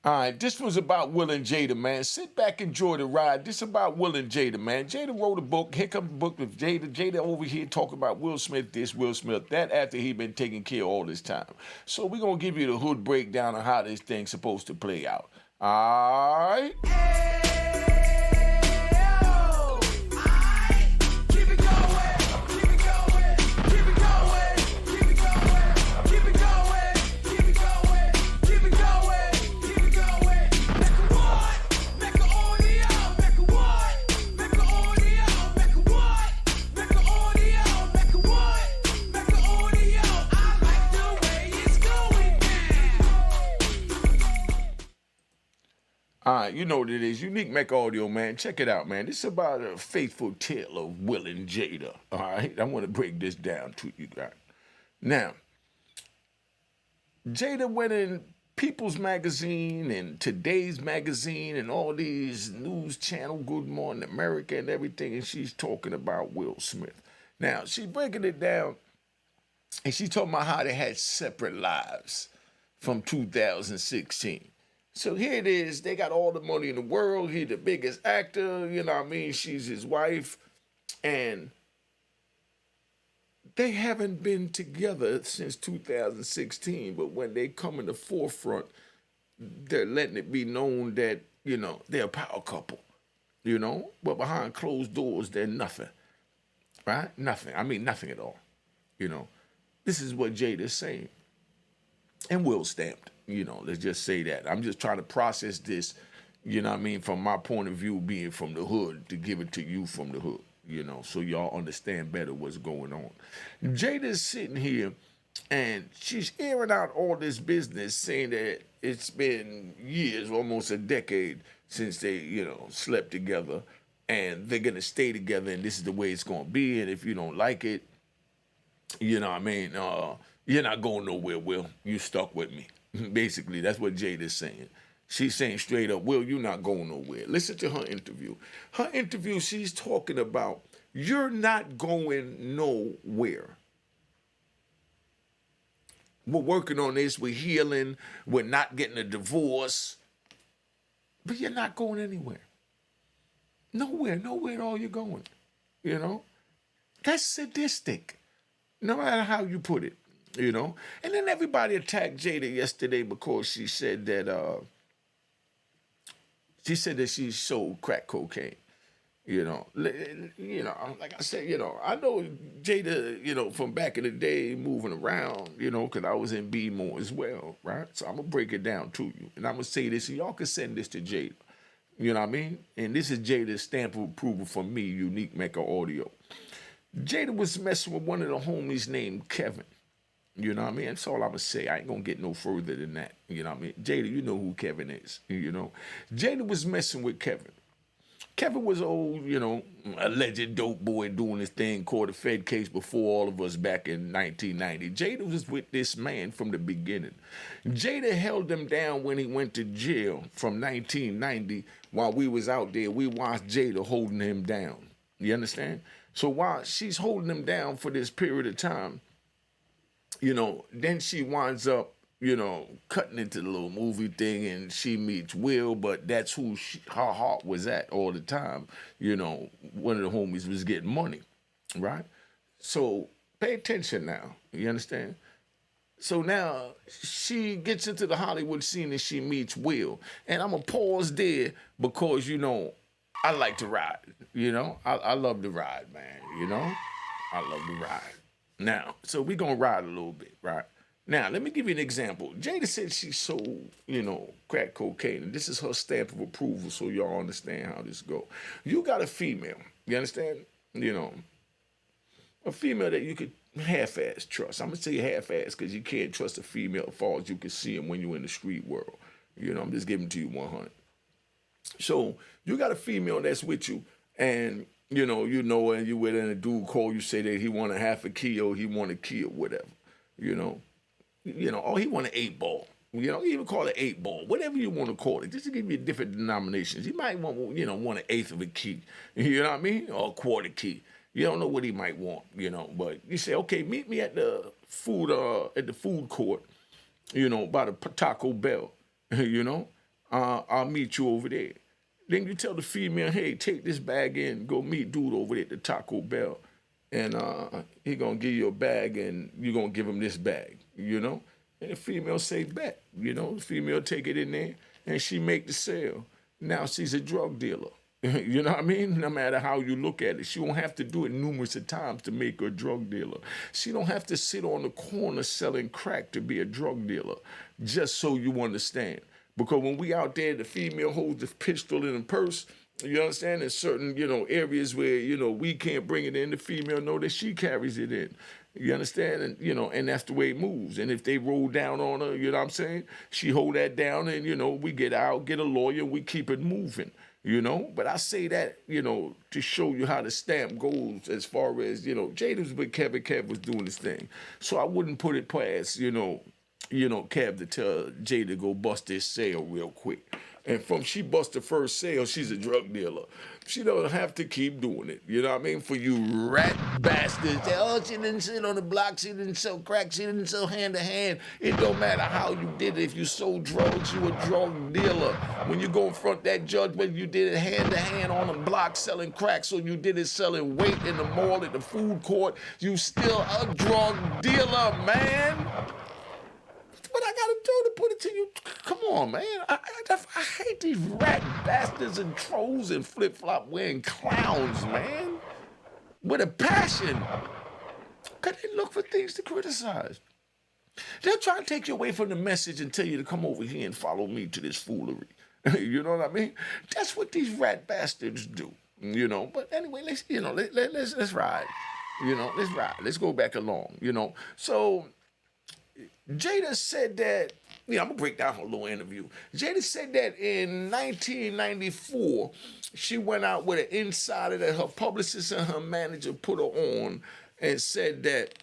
All right, this was about Will and Jada, man. Sit back, enjoy the ride. This about Will and Jada, man. Jada wrote a book. Here comes the book with Jada. Jada over here talking about Will Smith this, Will Smith that, after he been taking care all this time. So we're going to give you the hood breakdown of how this thing's supposed to play out. All right? All right, you know what it is. Unique Mecca Audio, man. Check it out, man. This is about a faithful tale of Will and Jada. All right, I want to break this down to you guys. Now, Jada went in People's Magazine and Today's Magazine and all these news channel, Good Morning America and everything, and she's talking about Will Smith. Now, she's breaking it down, and she's talking about how they had separate lives from 2016. So here it is. They got all the money in the world. He's the biggest actor. You know what I mean? She's his wife. And they haven't been together since 2016. But when they come in the forefront, they're letting it be known that, they're a power couple. But behind closed doors, they're nothing. Right? Nothing. I mean, nothing at all. This is what Jada's saying. And Will stamped. Let's just say that. I'm just trying to process this, from my point of view, being from the hood, to give it to you from the hood, so y'all understand better what's going on. Jada's sitting here, and she's airing out all this business, saying that it's been years, almost a decade, since they, slept together, and they're going to stay together, and this is the way it's going to be, and if you don't like it, you're not going nowhere, Will. You stuck with me. Basically, that's what Jada's saying. She's saying straight up, Will, you're not going nowhere. Listen to her interview. Her interview, she's talking about, you're not going nowhere. We're working on this. We're healing. We're not getting a divorce. But you're not going anywhere. Nowhere at all you're going. That's sadistic. No matter how you put it. And then everybody attacked Jada yesterday because she said that she sold crack cocaine. Like I said, I know Jada, from back in the day, moving around, because I was in B more as well, right? So I'm gonna break it down to you, and I'm gonna say this, so y'all can send this to Jada. You know what I mean? And this is Jada's stamp of approval from me, Unique Mecca Audio. Jada was messing with one of the homies named Kevin. You know what I mean? That's all I'm going to say. I ain't going to get no further than that. You know what I mean? Jada, you know who Kevin is. Jada was messing with Kevin. Kevin was old, alleged dope boy doing his thing, caught a Fed case before all of us back in 1990. Jada was with this man from the beginning. Jada held him down when he went to jail from 1990. While we was out there, we watched Jada holding him down. You understand? So while she's holding him down for this period of time, then she winds up, cutting into the little movie thing, and she meets Will, but that's who her heart was at all the time. One of the homies was getting money, right? So pay attention now, you understand? So now she gets into the Hollywood scene and she meets Will. And I'm going to pause there because, I like to ride, I love to ride, man, I love to ride. Now, so we're going to ride a little bit, right? Now, let me give you an example. Jada said she sold, crack cocaine, and this is her stamp of approval so y'all understand how this go. You got a female, you understand? A female that you could half-ass trust. I'm going to say half-ass because you can't trust a female as far as you can see them when you're in the street world. I'm just giving to you 100. So you got a female that's with you, and and you with her, and a dude call you, say that he want a half a key or he want a key or whatever, or he want an 8-ball, even call it 8-ball, whatever you want to call it, just to give you different denominations. He might want, want an eighth of a key, you know what I mean, or a quarter key. You don't know what he might want, but you say, okay, meet me at the food court, by the Taco Bell, I'll meet you over there. Then you tell the female, hey, take this bag in, go meet dude over there at the Taco Bell, and he gonna give you a bag, and you gonna give him this bag, you know. And the female say, bet, you know. The female take it in there, and she make the sale. Now she's a drug dealer. You know what I mean? No matter how you look at it, she won't have to do it numerous of times to make her a drug dealer. She don't have to sit on the corner selling crack to be a drug dealer, just so you understand. Because when we out there, the female holds the pistol in the purse. You understand? In certain, areas where, we can't bring it in, the female know that she carries it in. You understand? And, and that's the way it moves. And if they roll down on her, you know what I'm saying? She hold that down and, we get out, get a lawyer, and we keep it moving. But I say that, to show you how the stamp goes as far as, Jada's with Kevin. Kev was doing his thing. So I wouldn't put it past, Kev to tell Jada to go bust this sale real quick. And from she bust the first sale, she's a drug dealer. She don't have to keep doing it. You know what I mean? For you rat bastards. Oh, she didn't sit on the block. She didn't sell crack. She didn't sell hand to hand. It don't matter how you did it. If you sold drugs, you a drug dealer. When you go in front of that judge, whether you did it hand to hand on the block selling crack, so you did it selling weight in the mall, at the food court, you still a drug dealer, man. What I gotta do to put it to you? Come on, man. I hate these rat bastards and trolls and flip-flop wearing clowns, man. With a passion. Because they look for things to criticize. They'll try to take you away from the message and tell you to come over here and follow me to this foolery. You know what I mean? That's what these rat bastards do. But anyway, let's ride. Let's ride. Let's go back along. So Jada said that, I'm going to break down her little interview. Jada said that in 1994, she went out with an insider that her publicist and her manager put her on and said that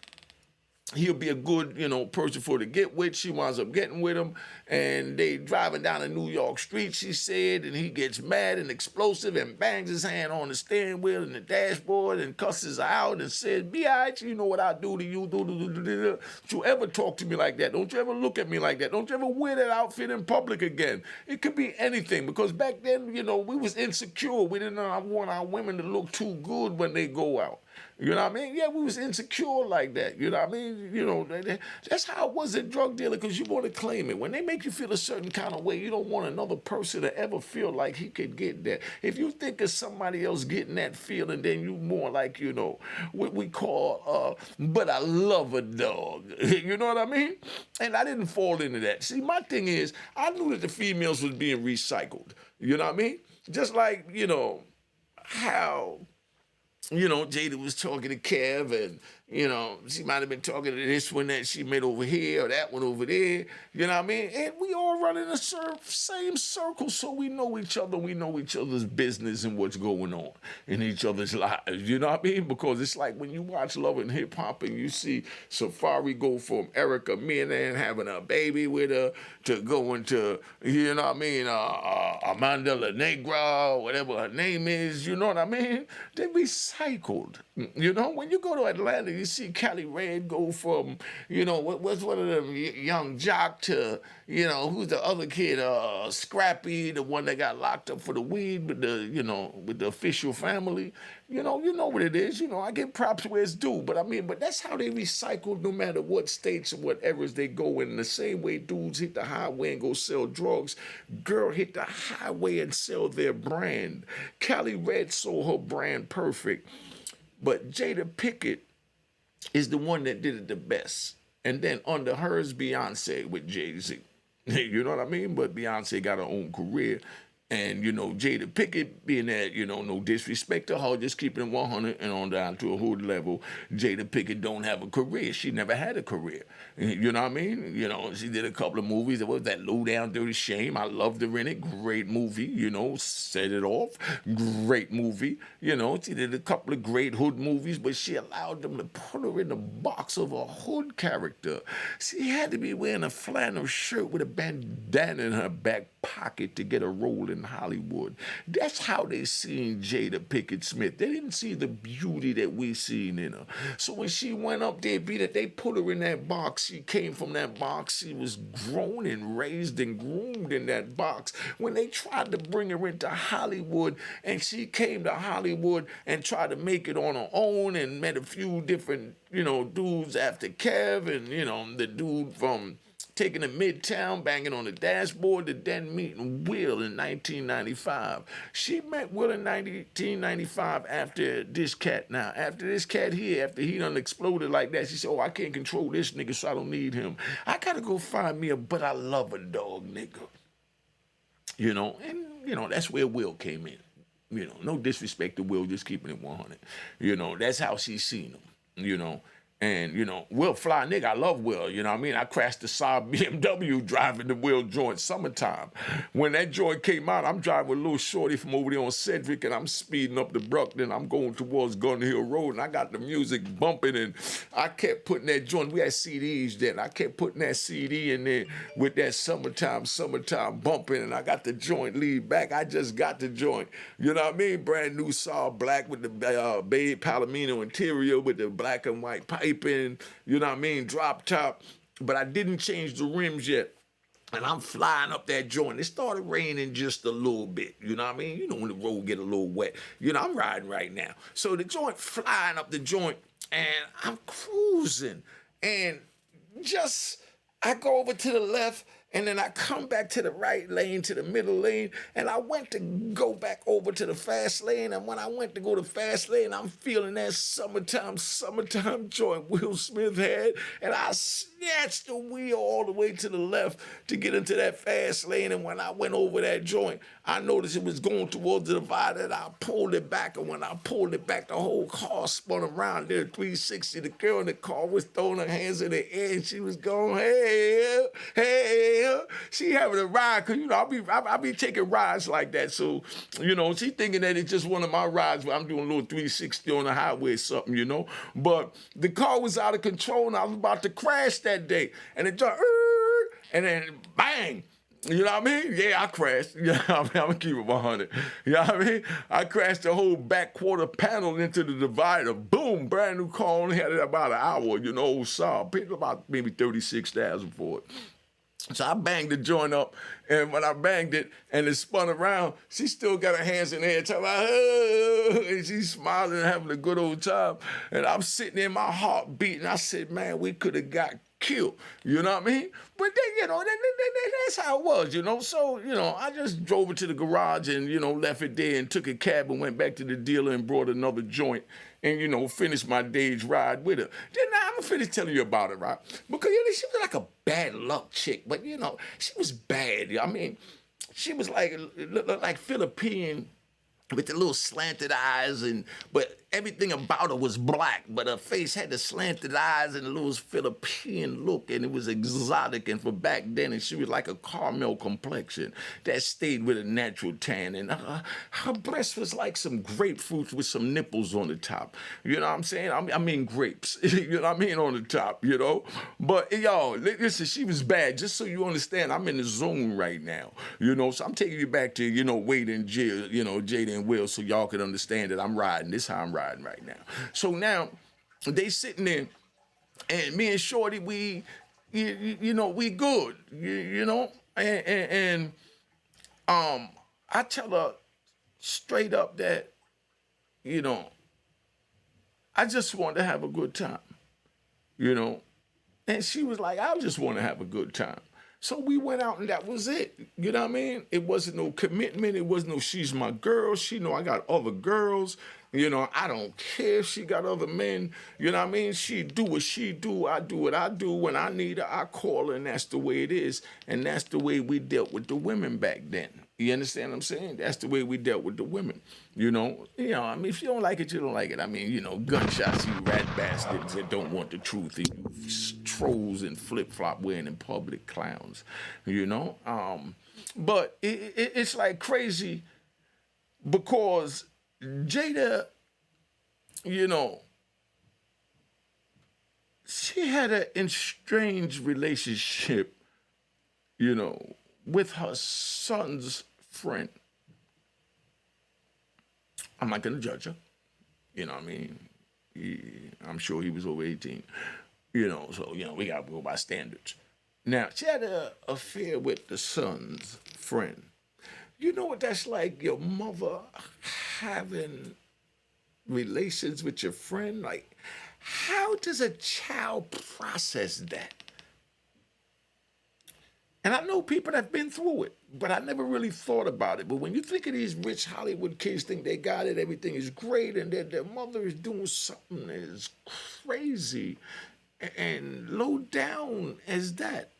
he'll be a good, person for her to get with. She winds up getting with him, and they driving down a New York street, she said, and he gets mad and explosive and bangs his hand on the steering wheel and the dashboard and cusses her out and says, "B.I.H., you know what I do to you, Don't you ever talk to me like that. Don't you ever look at me like that. Don't you ever wear that outfit in public again." It could be anything, because back then, we was insecure. We didn't want our women to look too good when they go out. You know what I mean? Yeah, we was insecure like that. You know what I mean? That's how it was a drug dealer, because you want to claim it. When they make you feel a certain kind of way, you don't want another person to ever feel like he could get that. If you think of somebody else getting that feeling, then you more like, what we call, but I love a dog. You know what I mean? And I didn't fall into that. See, my thing is, I knew that the females was being recycled. You know what I mean? Just like, how Jada was talking to Kev, and, she might have been talking to this one that she met over here or that one over there. You know what I mean? And we all run in the same circle, so we know each other. We know each other's business and what's going on in each other's lives. You know what I mean? Because it's like when you watch Love and Hip Hop and you see Safari go from Erica Mena having a baby with her to going to, Amanda La Negra, whatever her name is, you know what I mean? They recycled. When you go to Atlanta, you see Cali Red go from, what's one of them, Young Jock to, who's the other kid, Scrappy, the one that got locked up for the weed with the official family. You know what it is. I give props where it's due. But that's how they recycle no matter what states or whatever they go in. The same way dudes hit the highway and go sell drugs, girl hit the highway and sell their brand. Cali Red sold her brand perfect. But Jada Pinkett is the one that did it the best. And then under her is Beyonce with Jay-Z. You know what I mean? But Beyonce got her own career. And, Jada Pinkett being that, no disrespect to her, just keeping it 100 and on down to a hood level, Jada Pinkett don't have a career. She never had a career. You know what I mean? She did a couple of movies. There was that Low Down Dirty Shame. I loved her in it. Great movie, set it off. Great movie. She did a couple of great hood movies, but she allowed them to put her in the box of a hood character. She had to be wearing a flannel shirt with a bandana in her back pocket to get a role in Hollywood. That's how they seen Jada Pinkett Smith. They didn't see the beauty that we seen in her. So when she went up there, be that they put her in that box. She came from that box. She was grown and raised and groomed in that box. When they tried to bring her into Hollywood, and she came to Hollywood and tried to make it on her own and met a few different, dudes after Kev and, the dude from taking to Midtown, banging on the dashboard, to then meeting Will in 1995. She met Will in 1995 after this cat. Now, after this cat here, after he done exploded like that, she said, I can't control this nigga, so I don't need him. I gotta go find me a but I love a dog nigga. That's where Will came in. No disrespect to Will, just keeping it 100. That's how she seen him, And, Will fly nigga, I love Will, I crashed the Saab BMW driving the Will joint summertime. When that joint came out, I'm driving with a little shorty from over there on Cedric, and I'm speeding up to Bruckner, I'm going towards Gun Hill Road, and I got the music bumping, and I kept putting that joint, we had CDs then, I kept putting that CD in there with that summertime bumping, and I got the joint lead back, I just got the joint, brand new Saab black with the beige Palomino interior with the black and white pipe, drop top, but I didn't change the rims yet. And I'm flying up that joint. It started raining just a little bit, when the road get a little wet. I'm riding right now. So the joint, flying up the joint, and I'm cruising. And I go over to the left, and then I come back to the right lane, to the middle lane, and I went to go back over to the fast lane, and when I went to go to fast lane, I'm feeling that summertime joint Will Smith had, and I snatched the wheel all the way to the left to get into that fast lane, and when I went over that joint, I noticed it was going towards the divider, and I pulled it back, and when I pulled it back, the whole car spun around there, 360. The girl in the car was throwing her hands in the air, and she was going, hey, hey. She having a ride, cause I be taking rides like that. So, she thinking that it's just one of my rides where I'm doing a little 360 on the highway or something, But the car was out of control and I was about to crash that day. And it just, and then bang. You know what I mean? Yeah, I crashed. I'm gonna keep it 100. You know what I mean? I crashed the whole back quarter panel into the divider. Boom, brand new car, only had it about an hour, old Saab. Paid about maybe $36,000 for it. So I banged the joint up, and when I banged it and it spun around, she still got her hands in the air, talking about, oh, and she's smiling and having a good old time. And I'm sitting there, my heart beating. I said, man, we could have got killed. You know what I mean? But then, that's how it was, So, I just drove it to the garage and, left it there and took a cab and went back to the dealer and brought another joint and, finished my day's ride with her. Then now I'm going to finish telling you about it, right? Because, she was like a bad luck chick, but, she was bad. I mean, she was like Philippine with the little slanted eyes, but everything about her was black, but her face had the slanted eyes and a little Philippine look, and it was exotic. And for back then, and she was like a caramel complexion that stayed with a natural tan, and her breast was like some grapefruits with some nipples on the top. You know what I'm saying? I mean grapes. You know what I mean, on the top. But y'all, listen, she was bad. Just so you understand, I'm in the zone right now. So I'm taking you back to Wade and Jill, Jada and Will, so y'all can understand that I'm riding. This is how I'm riding right now. So now they sitting there, and me and Shorty, we good, and I tell her straight up that, I just want to have a good time, and she was like, I just want to have a good time. So we went out and that was it. You know what I mean? It wasn't no commitment. It wasn't no she's my girl. She know I got other girls. I don't care if she got other men. You know what I mean? She do what she do. I do what I do. When I need her, I call her, and that's the way it is. And that's the way we dealt with the women back then. You understand what I'm saying? That's the way we dealt with the women. I mean, if you don't like it, you don't like it. I mean, gunshots, you rat bastards that don't want the truth, and you trolls and flip-flop wearing in public clowns, But it's like crazy because Jada, she had an estranged relationship, with her son's friend. I'm not going to judge her. You know what I mean? I'm sure he was over 18. So, we got to go by standards. Now, she had an affair with the son's friend. You know what that's like? Your mother having relations with your friend? Like, how does a child process that? And I know people that have been through it, but I never really thought about it. But when you think of these rich Hollywood kids think they got it, everything is great, and their mother is doing something that is crazy and low down as that,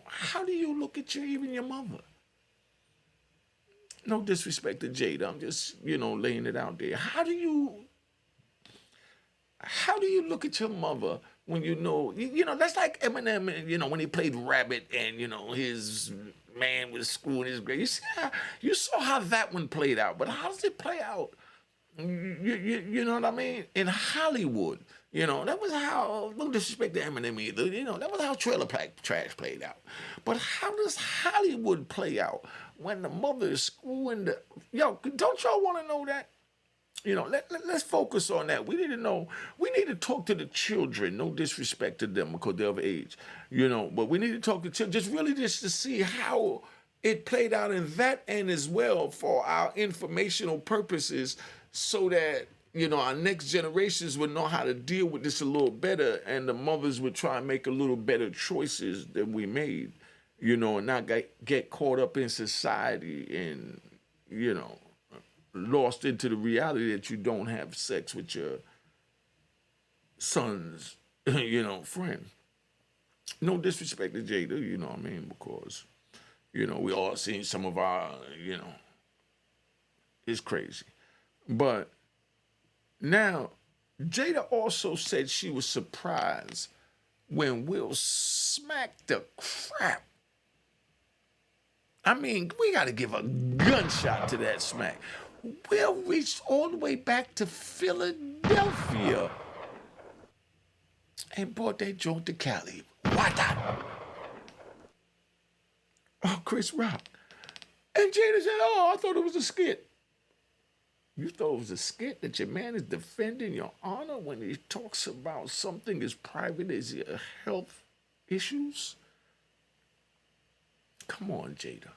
how do you look at even your mother? No disrespect to Jada, I'm just, laying it out there. How do you look at your mother when that's like Eminem, when he played Rabbit and, his man was screwing his grade. You saw how that one played out, but how does it play out? You know what I mean? In Hollywood, that was how, no disrespect to Eminem either, that was how Trailer Park Trash played out. But how does Hollywood play out when the mother is screwing don't y'all want to know that? Let's focus on that. We need to know. We need to talk to the children. No disrespect to them because they're of age, But we need to talk to children, just to see how it played out in that end as well for our informational purposes, so that our next generations would know how to deal with this a little better, and the mothers would try and make a little better choices than we made, and not get caught up in society and lost into the reality that you don't have sex with your son's, friend. No disrespect to Jada, what I mean, because, we all seen some of our, it's crazy. But now, Jada also said she was surprised when Will smacked the crap. I mean, we got to give a gunshot to that smack. Will reached all the way back to Philadelphia and brought that joint to Cali. What that? Oh, Chris Rock. And Jada said, I thought it was a skit. You thought it was a skit that your man is defending your honor when he talks about something as private as your health issues? Come on, Jada.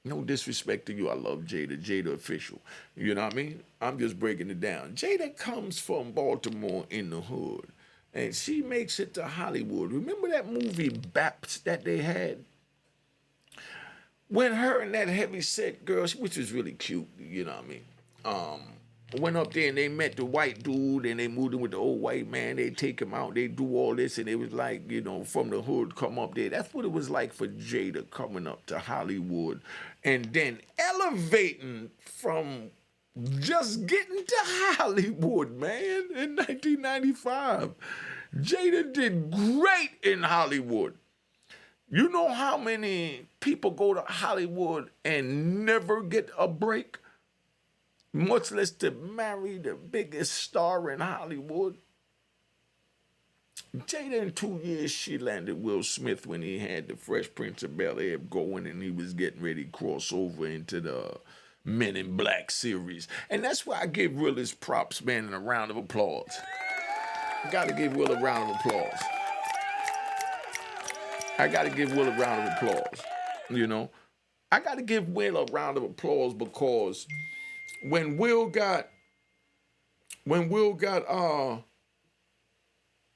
No disrespect to you. I love Jada. Jada official. You know what I mean? I'm just breaking it down. Jada comes from Baltimore in the hood, and she makes it to Hollywood. Remember that movie Baps that they had? When her and that heavy set girl, which was really cute, you know what I mean? Went up there and they met the white dude and they moved in with the old white man. They take him out. They do all this and it was like, from the hood come up there. That's what it was like for Jada coming up to Hollywood and then elevating from just getting to Hollywood, man, in 1995. Jada did great in Hollywood. You know how many people go to Hollywood and never get a break? Much less to marry the biggest star in Hollywood. Jada, in 2 years, she landed Will Smith when he had the Fresh Prince of Bel-Air going and he was getting ready to cross over into the Men in Black series. And that's why I give Will his props, man, and a round of applause. Got to give Will a round of applause. I got to give Will a round of applause, I got to give Will a round of applause because when Will got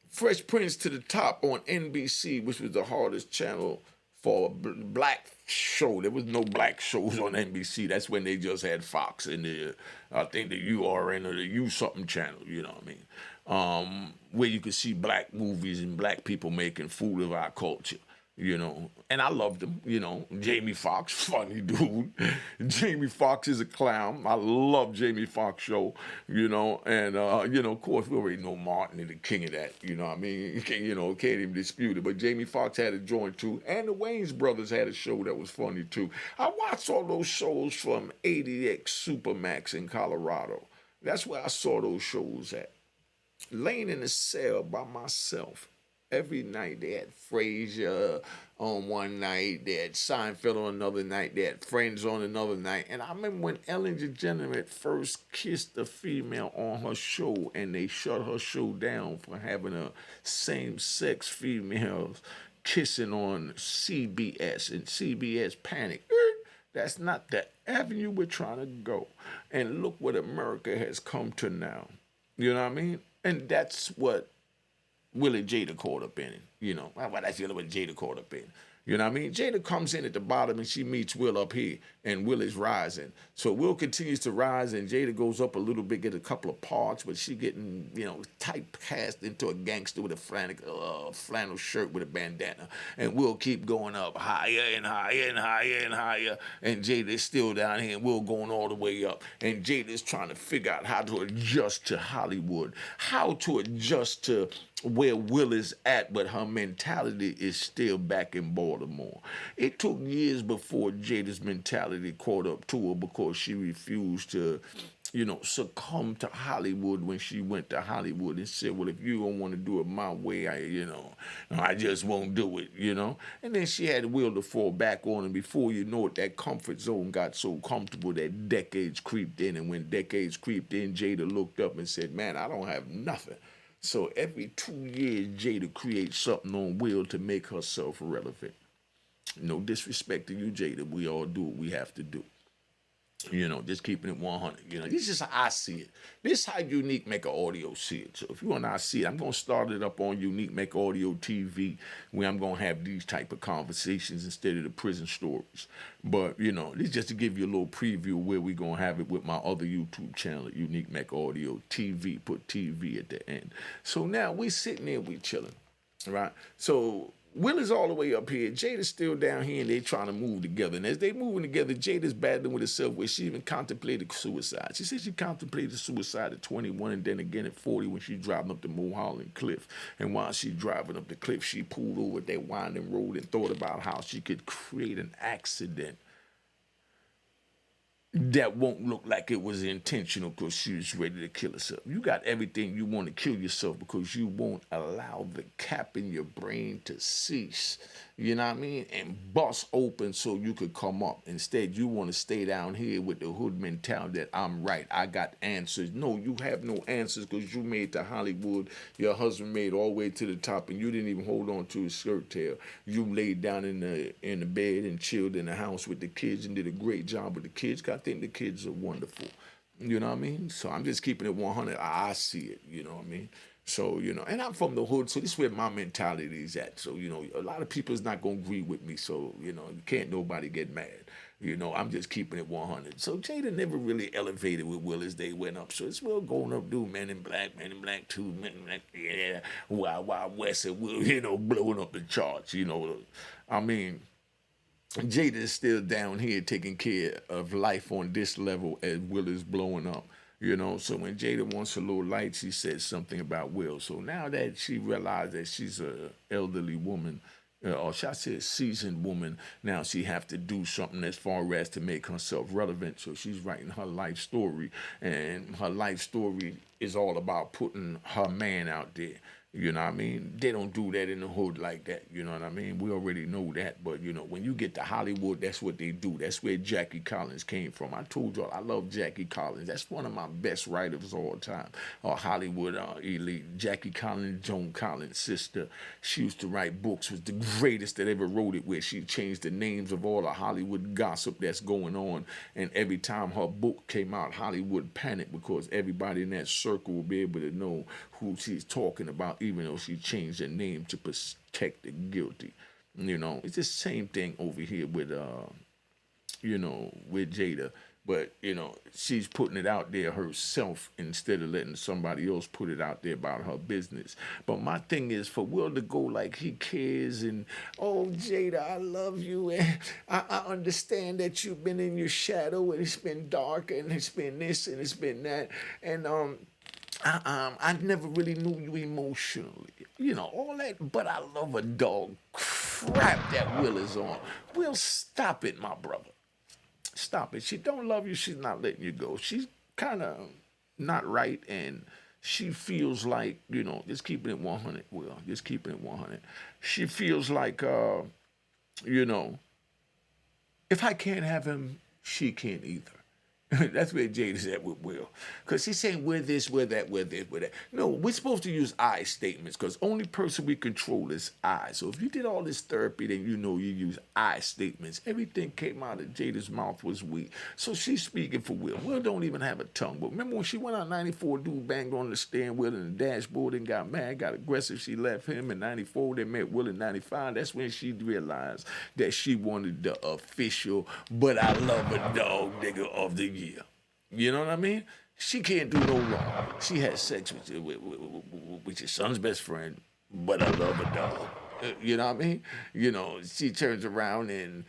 Fresh Prince to the top on NBC, which was the hardest channel for a black show. There was no black shows on NBC. That's when they just had Fox and I think the URN or the U something channel, you know what I mean? Where you could see black movies and black people making food of our culture. And I loved him, Jamie Foxx, funny dude. Jamie Foxx is a clown. I love Jamie Foxx show, and, of course, we already know Martin is the king of that, I mean? Can't even dispute it, but Jamie Foxx had a joint too, and the Wayans brothers had a show that was funny too. I watched all those shows from 80X Supermax in Colorado. That's where I saw those shows at. Laying in a cell by myself. Every night they had Frasier on one night, they had Seinfeld on another night, they had Friends on another night. And I remember when Ellen DeGeneres first kissed a female on her show and they shut her show down for having a same sex females kissing on CBS, and CBS panicked. That's not the avenue we're trying to go. And look what America has come to now. You know what I mean? And that's what Will and Jada caught up in it. You know, well, that's the other what Jada caught up in. You know what I mean? Jada comes in at the bottom and she meets Will up here, and Will is rising. So Will continues to rise, and Jada goes up a little bit, get a couple of parts, but she getting, typecast into a gangster with a flannel shirt with a bandana. And Will keep going up higher and higher and higher and higher, and Jada is still down here, and Will going all the way up. And Jada is trying to figure out how to adjust to Hollywood, how to adjust to where Will is at, but her mentality is still back in Baltimore. It took years before Jada's mentality caught up to her because she refused to, succumb to Hollywood when she went to Hollywood and said, well, if you don't want to do it my way, I just won't do it. And then she had Will to fall back on, and before you know it, that comfort zone got so comfortable that decades creeped in. And when decades creeped in, Jada looked up and said, man, I don't have nothing. So every 2 years, Jada creates something on Will to make herself relevant. No disrespect to you, Jada. We all do what we have to do. Just keeping it 100. This is how I see it. This is how Unique Mecca Audio see it. So if you want to see it, I'm going to start it up on Unique Mecca Audio TV, where I'm going to have these type of conversations instead of the prison stories. But, this is just to give you a little preview of where we're going to have it with my other YouTube channel, Unique Mecca Audio TV. Put TV at the end. So now we sitting there, we chilling, right? So Will is all the way up here. Jada's still down here, and they trying to move together. And as they moving together, Jada's battling with herself, where she even contemplated suicide. She said she contemplated suicide at 21, and then again at 40 when she driving up the Mulholland Cliff. And while she driving up the cliff, she pulled over that winding road and thought about how she could create an accident that won't look like it was intentional because she was ready to kill herself. You got everything you want to kill yourself because you won't allow the cap in your brain to cease, you know what I mean, and bust open so you could come up. Instead, you want to stay down here with the hood mentality that I'm right, I got answers. No, you have no answers because you made to Hollywood, your husband made all the way to the top, and you didn't even hold on to his skirt tail. You laid down in the bed and chilled in the house with the kids and did a great job with the kids. I think the kids are wonderful. You know what I mean? So I'm just keeping it 100. I see it. You know what I mean? So, and I'm from the hood, so this is where my mentality is at. So, a lot of people is not going to agree with me. So, you can't nobody get mad. I'm just keeping it 100. So Jada never really elevated with Will as they went up. So it's Will going up, do Men in Black 2, Men in Black, yeah, Wild West, and Will, blowing up the charts. I mean, Jada is still down here taking care of life on this level as Will is blowing up. So when Jada wants a little light, she says something about Will. So now that she realized that she's a elderly woman, or should I say a seasoned woman, now she have to do something as far as to make herself relevant. So she's writing her life story, and her life story is all about putting her man out there. You know what I mean? They don't do that in the hood like that. You know what I mean? We already know that. But, when you get to Hollywood, that's what they do. That's where Jackie Collins came from. I told y'all, I love Jackie Collins. That's one of my best writers of all time. Hollywood elite. Jackie Collins, Joan Collins' sister. She used to write books. Was the greatest that ever wrote it, where she changed the names of all the Hollywood gossip that's going on. And every time her book came out, Hollywood panicked because everybody in that circle would be able to know who she's talking about, even though she changed her name to protect the guilty. It's the same thing over here with with Jada. But, she's putting it out there herself instead of letting somebody else put it out there about her business. But my thing is for Will to go like he cares and, oh, Jada, I love you. And I understand that you've been in your shadow and it's been dark and it's been this and it's been that. And, I never really knew you emotionally. All that, but I love a dog. Crap that Will is on. Will, stop it, my brother. Stop it. She don't love you. She's not letting you go. She's kind of not right, and she feels like, just keeping it 100, Will, just keeping it 100. She feels like, you know, if I can't have him, she can't either. That's where Jada's at with Will. Because she's saying, we're this, we're that, we're this, we're that. No, we're supposed to use I statements because only person we control is I. So if you did all this therapy, then you know you use I statements. Everything came out of Jada's mouth was we. So she's speaking for Will. Will don't even have a tongue. But remember when she went out 94, dude banged on the steering wheel and the dashboard and got mad, got aggressive. She left him in 94. They met Will in 95. That's when she realized that she wanted the official, but I love a dog nigga of the year. You know what I mean? She can't do no wrong. She had sex with your son's best friend, but I love a dog. You know what I mean? She turns around and,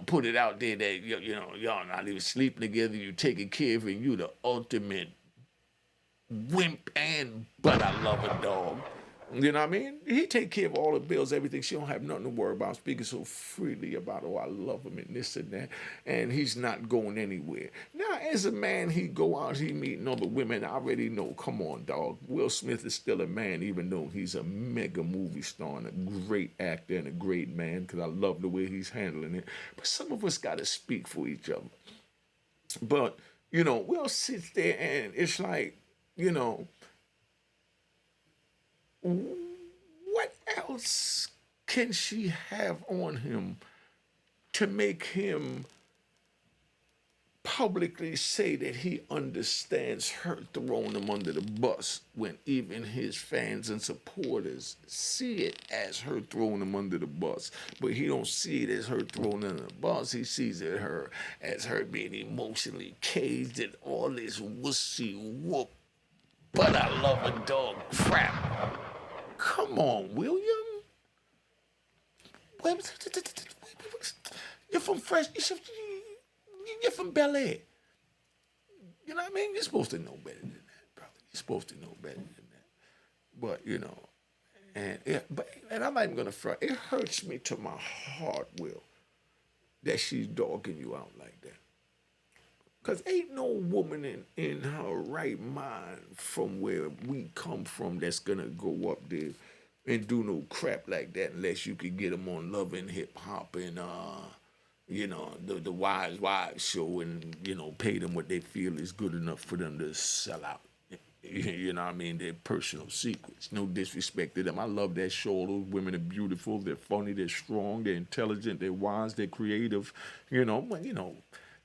put it out there that, y'all not even sleeping together. You taking care of him. You the ultimate wimp and, but I love a dog. You know what I mean? He take care of all the bills, everything. She don't have nothing to worry about. Speaking so freely about, oh, I love him and this and that. And he's not going anywhere. Now, as a man, he go out, he meeting other women. I already know, come on, dog. Will Smith is still a man, even though he's a mega movie star and a great actor and a great man, because I love the way he's handling it. But some of us got to speak for each other. But, Will sits there and it's like, you know, what else can she have on him to make him publicly say that he understands her throwing him under the bus when even his fans and supporters see it as her throwing him under the bus, but he don't see it as her throwing him under the bus. He sees it as her being emotionally caged and all this wussy whoop. But I love a dog crap. Come on, William. You're from Fresh. You're from Bel Air. You know what I mean? You're supposed to know better than that, brother. You're supposed to know better than that. But and I'm not even gonna front. It hurts me to my heart, Will, that she's dogging you out like that. Cause ain't no woman in her right mind from where we come from that's gonna go up there and do no crap like that unless you could get them on Love and Hip Hop and the Wives show and pay them what they feel is good enough for them to sell out. You know what I mean? Their personal secrets. No disrespect to them. I love that show. Those women are beautiful. They're funny. They're strong. They're intelligent. They're wise. They're creative. But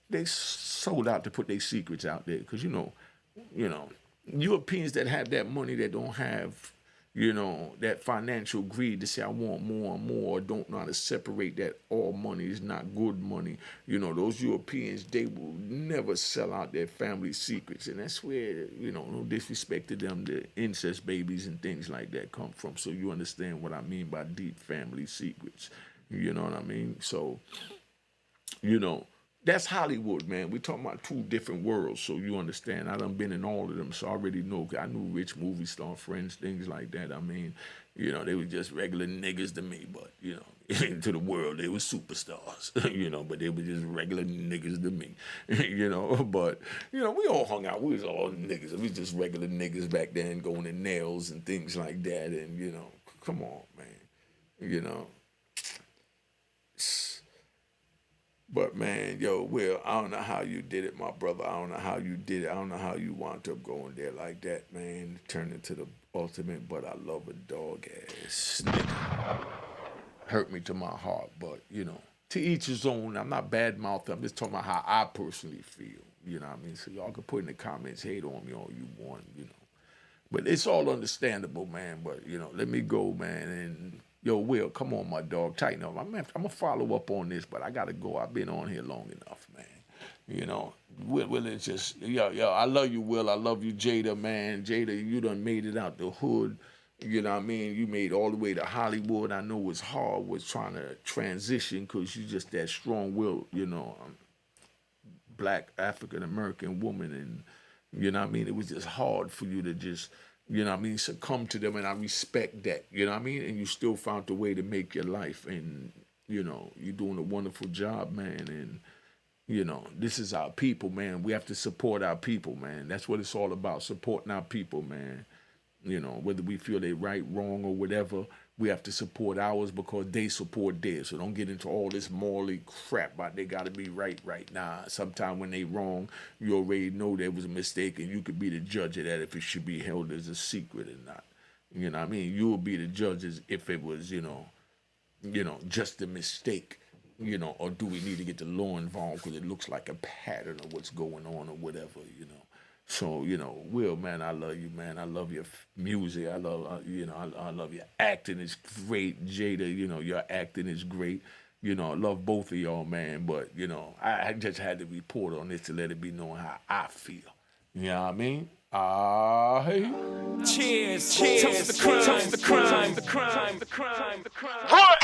they sold out to put their secrets out there because Europeans that have that money that don't have that financial greed to say I want more and more, or don't know how to separate that all money is not good money. Those Europeans, they will never sell out their family secrets, and that's where no disrespect to them, the incest babies and things like that come from. So you understand what I mean by deep family secrets. You know what I mean? So that's Hollywood, man. We're talking about two different worlds, so you understand. I done been in all of them, so I already know. I knew rich movie star friends, things like that. I mean, they were just regular niggas to me, but, to the world, they were superstars, but they were just regular niggas to me, But, we all hung out. We was all niggas. We was just regular niggas back then going to nails and things like that, and, come on, man, But man, Will, I don't know how you did it, my brother. I don't know how you did it. I don't know how you wound up going there like that, man. Turn into the ultimate, but I love a dog ass nigga. Hurt me to my heart, but to each his own. I'm not bad mouthing. I'm just talking about how I personally feel. You know what I mean? So y'all can put in the comments, hate on me all you want. But it's all understandable, man. But let me go, man, and. Will, come on, my dog, tighten up. I'm gonna follow up on this, but I gotta go. I've been on here long enough, man. Will is just, I love you, Will. I love you, Jada, man. Jada, you done made it out the hood. You know what I mean? You made all the way to Hollywood. I know it's hard with trying to transition because you just that strong-willed, black African American woman, and you know what I mean. It was just hard for you to just succumb to them, and I respect that, and you still found a way to make your life, and you're doing a wonderful job, man, and You know, this is our people, man. We have to support our people, man. That's what it's all about, supporting our people, man. You know, whether we feel they right, wrong, or whatever, we have to support ours because they support theirs. So don't get into all this morally crap about they got to be right now. Sometime when they wrong, you already know there was a mistake, and you could be the judge of that if it should be held as a secret or not. You know what I mean? You will be the judge as if it was, you know, just a mistake. You know, or do we need to get the law involved because it looks like a pattern of what's going on or whatever, you know. So, you know, Will, man, I love you, man. I love your music. I love, I love your acting. It's great. Jada, you know, your acting is great. You know, I love both of y'all, man. But, you know, I just had to report on this to let it be known how I feel. You know what I mean? Hey. Cheers, toast the crime, toast the crime, the crime, the crime, the crime. What?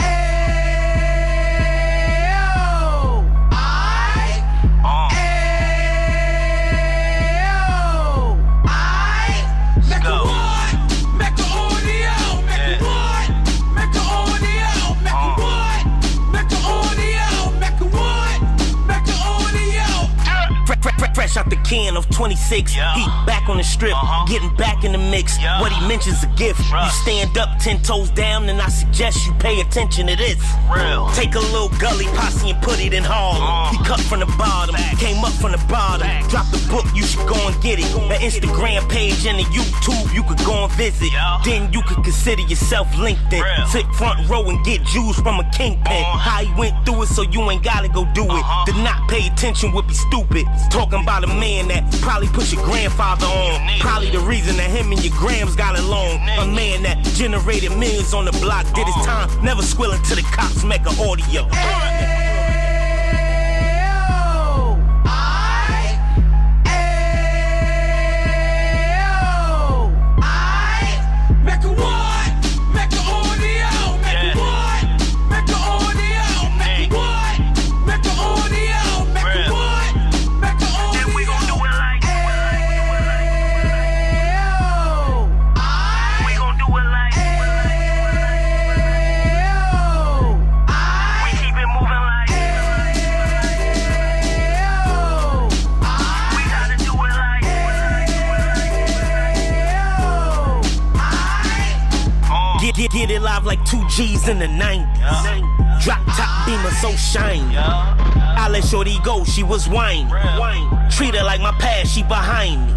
Fresh out the can of 26, he back on the strip, getting back in the mix. What he mentions a gift. You stand up 10 toes down, and I suggest you pay attention to this. Real. Take a little gully posse and put it in Harlem. He cut from the bottom, came up from the bottom. Drop the book, you should go and get it. The Instagram page and the YouTube, you could go and visit. Then you could consider yourself LinkedIn. Sit front row and get Jews from a kingpin. How he went through it, so you ain't gotta go do it. To not pay attention would be stupid. Talking about a man that probably put your grandfather on. Probably the reason that him and your grams got along. A man that generated millions on the block, did his time, never squilling to the cops, make an audio. Get it live like 2 G's in the 90s. Drop top beamer so shiny. I let shorty go, she was whining. Treat her like my past, she behind me.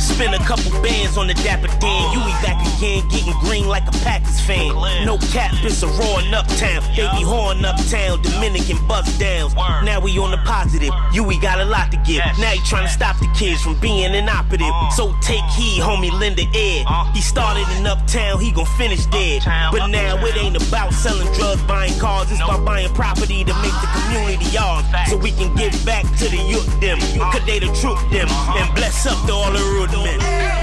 Spin a couple bands on the Dapper Dan. You be back again, getting green like a Packers fan. No cap, it's a roaring uptown. They be horn uptown, Dominican bust downs. Now we on the positive, we got a lot to give. Now he trying to stop the kids from being inoperative. So take heed, homie, lend a ear. He started in uptown, he gon' finish dead. But now it ain't about selling drugs, buying cars. It's about buying property to make the community ours. So we can give back to the youth them. Cause they the truth them. And bless up to all the root men.